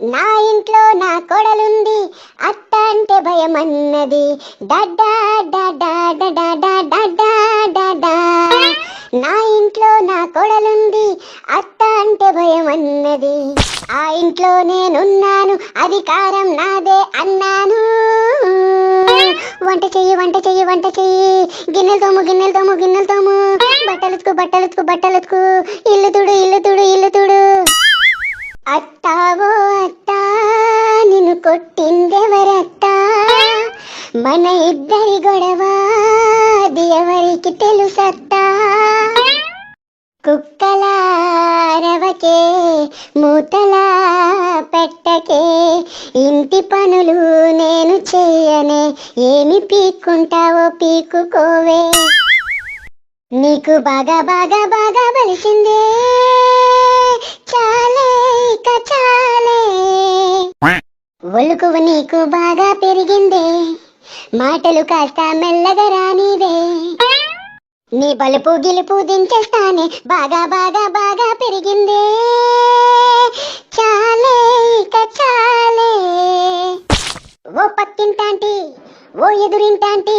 నా ఇంట్లో నా కొడలుంది, అత్త అంటే భయమన్నది. డడ్డా డడ్డా డడా డడ్డా డడా. నా ఇంట్లో నా కొడలుంది, అత్త అంటే భయమన్నది. ఆ ఇంట్లో నేనున్నాను, అధికారం నాదే అన్నాను. వంట చెయ్యి వంట చెయ్యి వంట చెయ్యి, గిన్నెలు తోము గిన్నెలు తోము గిన్నెలు తోము, బట్టలుతుకు బట్టలుతుకు బట్టలుతుకు, ఇల్లు తుడు ఇల్లు తుడు ఇల్లు తుడు. అత్తావో అత్తా, నిన్ను కొట్టిందెవరత్తా? మన ఇద్దరి గొడవ అది ఎవరికి తెలుసత్తా? కుక్కలా అరవకే, మూతలా పెట్టకే, ఇంటి పనులు నేను చేయనే, ఏమి పీక్కుంటావో పీక్కుకోవే. నీకు బాగా బాగా బాగా బలిసిందే, చాలే ఇక చాలే. ఒలుకువ నీకు బాగా పెరిగిందే, మాటలు కాస్త మెల్లగా రానివే. నీ బలుపు గిలుపు దించేస్తానే, బాగా బాగా బాగా పెరిగిందే, చాలే ఇక చాలే. ఓ పక్కింటాంటి, ఓ ఎదురింటాంటి,